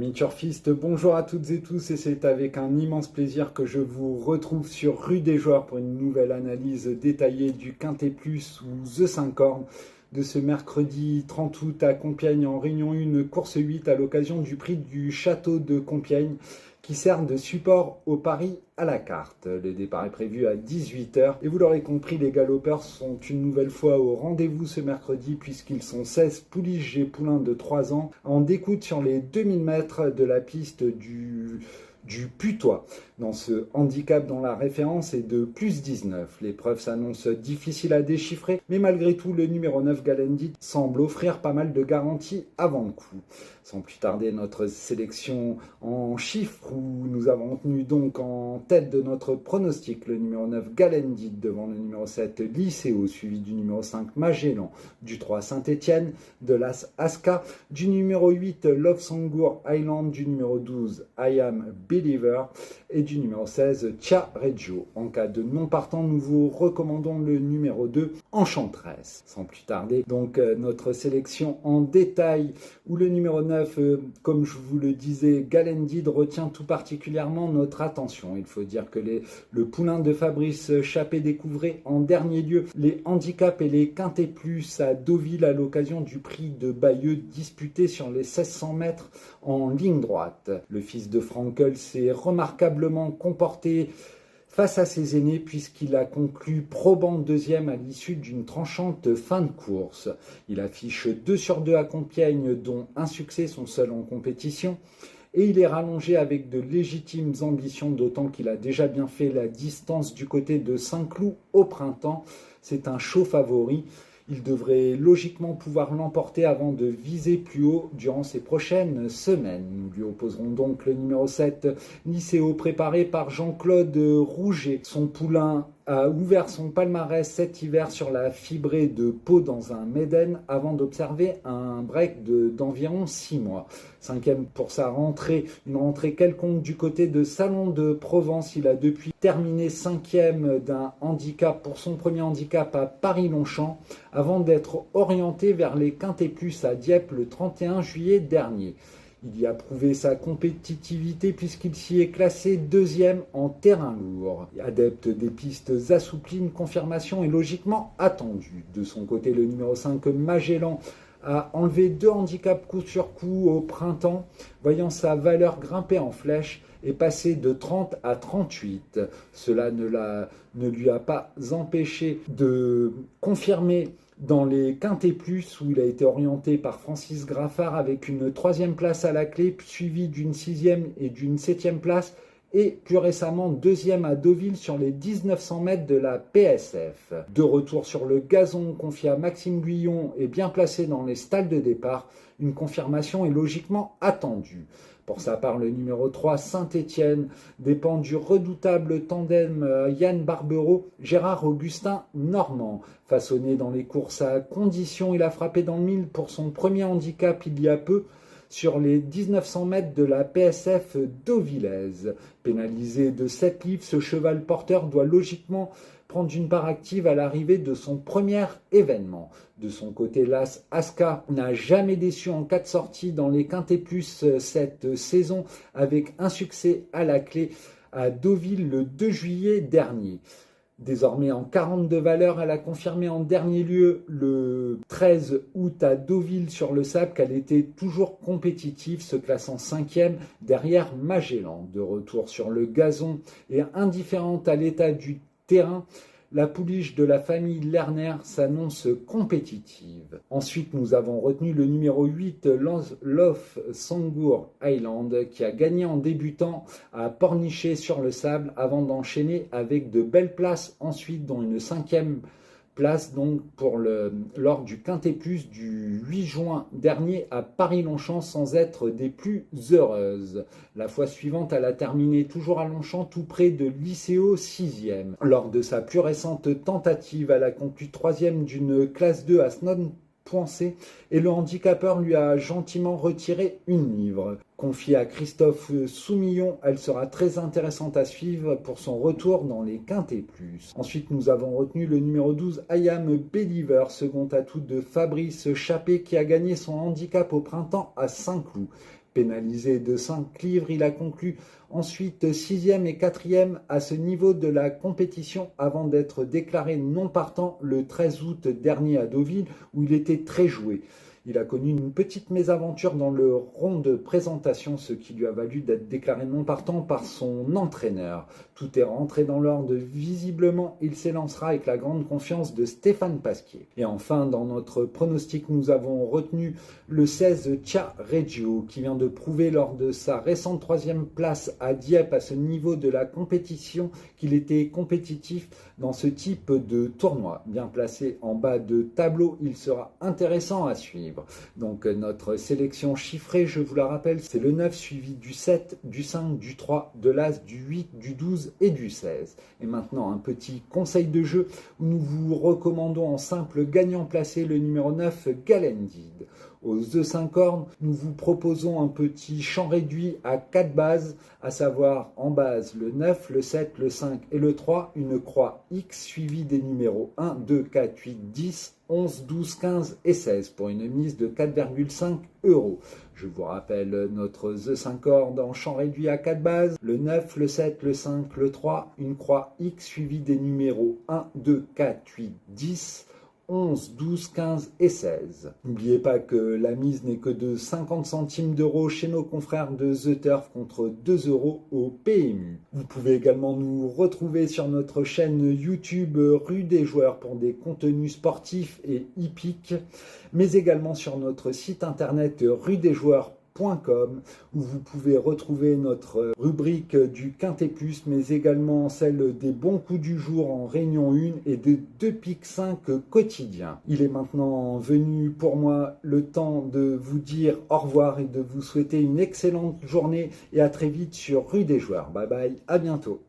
Amis turfistes, bonjour à toutes et tous et c'est avec un immense plaisir que je vous retrouve sur Rue des Joueurs pour une nouvelle analyse détaillée du Quintet Plus ou The 5 cornes de ce mercredi 30 août à Compiègne en Réunion 1, course 8 à l'occasion du prix du Château de Compiègne qui sert de support au pari à la carte. Le départ est prévu à 18 h et vous l'aurez compris, les galopeurs sont une nouvelle fois au rendez-vous ce mercredi puisqu'ils sont 16 pouliches et poulains de 3 ans en découte sur les 2000 mètres de la piste du Putois. Dans ce handicap dont la référence est de plus 19. L'épreuve s'annonce difficile à déchiffrer, mais malgré tout, le numéro 9 Galendit semble offrir pas mal de garanties avant le coup. Sans plus tarder, notre sélection en chiffres où nous avons tenu donc en tête de notre pronostic le numéro 9 Galendit devant le numéro 7 Lycéo, suivi du numéro 5 Magellan, du 3 Saint-Étienne, de l'As Aska, du numéro 8 Love Sangour Island, du numéro 12 I Am Believer et du numéro 16 Tia Reggio. En cas de non partant, nous vous recommandons le numéro 2 Enchantress. Sans plus tarder, donc notre sélection en détail où le numéro 9, comme je vous le disais, Galendid retient tout particulièrement notre attention. Il faut dire que le poulain de Fabrice Chappé découvrait en dernier lieu les handicaps et les quintés plus à Deauville à l'occasion du prix de Bayeux disputé sur les 1600 mètres en ligne droite. Le fils de Frankel s'est remarquablement comporté face à ses aînés puisqu'il a conclu probant deuxième à l'issue d'une tranchante fin de course. Il affiche 2 sur 2 à Compiègne, dont un succès, son seul en compétition. Et il est rallongé avec de légitimes ambitions, d'autant qu'il a déjà bien fait la distance du côté de Saint-Cloud au printemps. C'est un chaud favori. Il devrait logiquement pouvoir l'emporter avant de viser plus haut durant ces prochaines semaines. Nous lui opposerons donc le numéro 7, Lycéo, préparé par Jean-Claude Rouget. Son poulain a ouvert son palmarès cet hiver sur la fibrée de Pau dans un Méden avant d'observer un break d'environ 6 mois. 5e pour sa rentrée, une rentrée quelconque du côté de Salon de Provence. Il a depuis terminé 5e d'un handicap pour son premier handicap à Paris-Longchamp avant d'être orienté vers les Quintés Plus à Dieppe le 31 juillet dernier. Il y a prouvé sa compétitivité puisqu'il s'y est classé 2e en terrain lourd. Adepte des pistes assouplies, une confirmation est logiquement attendue. De son côté, le numéro 5 Magellan a enlevé 2 handicaps coup sur coup au printemps, voyant sa valeur grimper en flèche et passer de 30 à 38. Cela ne lui a pas empêché de confirmer dans les Quintés Plus où il a été orienté par Francis Graffard avec une 3e place à la clé, suivie d'une 6e et d'une 7e place et plus récemment 2e à Deauville sur les 1900 mètres de la PSF. De retour sur le gazon confié à Maxime Guyon et bien placé dans les stalles de départ, une confirmation est logiquement attendue. Pour sa part, le numéro 3, Saint-Étienne, dépend du redoutable tandem Yann Barbero, Gérard Augustin Normand. Façonné dans les courses à condition, il a frappé dans le mille pour son premier handicap il y a peu, sur les 1900 mètres de la PSF Deauvillaise. Pénalisé de 7 livres, ce cheval porteur doit logiquement prendre une part active à l'arrivée de son premier événement. De son côté, l'As Aska n'a jamais déçu en 4 sorties dans les Quintés Plus cette saison, avec un succès à la clé à Deauville le 2 juillet dernier. Désormais en 42 valeurs, elle a confirmé en dernier lieu le 13 août à Deauville sur le sable qu'elle était toujours compétitive, se classant 5e derrière Magellan. De retour sur le gazon et indifférente à l'état du terrain, la pouliche de la famille Lerner s'annonce compétitive. Ensuite, nous avons retenu le numéro 8, Love Sangour Island, qui a gagné en débutant à Pornichet sur le sable avant d'enchaîner avec de belles places ensuite, dont une 5e place donc lors du Quintet Plus du 8 juin dernier à Paris-Longchamp sans être des plus heureuses. La fois suivante, elle a terminé toujours à Longchamp tout près de Lycéo 6e. Lors de sa plus récente tentative, elle a conclu 3e d'une classe 2 à Snow-Poincé et le handicapeur lui a gentiment retiré une livre. Confiée à Christophe Soumillon, elle sera très intéressante à suivre pour son retour dans les Quintés Plus. Ensuite, nous avons retenu le numéro 12, I Am Believer, second atout de Fabrice Chappé qui a gagné son handicap au printemps à Saint-Cloud. Pénalisé de 5 livres, il a conclu ensuite 6e et 4e à ce niveau de la compétition avant d'être déclaré non partant le 13 août dernier à Deauville où il était très joué. Il a connu une petite mésaventure dans le rond de présentation, ce qui lui a valu d'être déclaré non partant par son entraîneur. Tout est rentré dans l'ordre, visiblement il s'élancera avec la grande confiance de Stéphane Pasquier. Et enfin, dans notre pronostic, nous avons retenu le 16 Tia Reggio, qui vient de prouver lors de sa récente 3e place à Dieppe à ce niveau de la compétition qu'il était compétitif dans ce type de tournoi. Bien placé en bas de tableau, il sera intéressant à suivre. Donc notre sélection chiffrée, je vous la rappelle, c'est le 9 suivi du 7, du 5, du 3, de l'As, du 8, du 12 et du 16. Et maintenant un petit conseil de jeu où nous vous recommandons en simple gagnant placé le numéro 9 Galendid. Aux The 5 cornes, nous vous proposons un petit champ réduit à 4 bases, à savoir en base le 9, le 7, le 5 et le 3, une croix X suivie des numéros 1, 2, 4, 8, 10, 11, 12, 15 et 16 pour une mise de 4,5 €. Je vous rappelle notre The 5 cordes en champ réduit à 4 bases, le 9, le 7, le 5, le 3, une croix X suivie des numéros 1, 2, 4, 8, 10, 11, 12, 15 et 16. N'oubliez pas que la mise n'est que de 50 centimes d'euros chez nos confrères de The Turf contre 2 € au PMU. Vous pouvez également nous retrouver sur notre chaîne YouTube Rue des Joueurs pour des contenus sportifs et hippiques, mais également sur notre site internet rudesjoueurs.com où vous pouvez retrouver notre rubrique du Quintet Plus, mais également celle des bons coups du jour en Réunion 1 et des 2 piques 5 quotidiens. Il est maintenant venu pour moi le temps de vous dire au revoir et de vous souhaiter une excellente journée et à très vite sur Rue des Joueurs. Bye bye, à bientôt.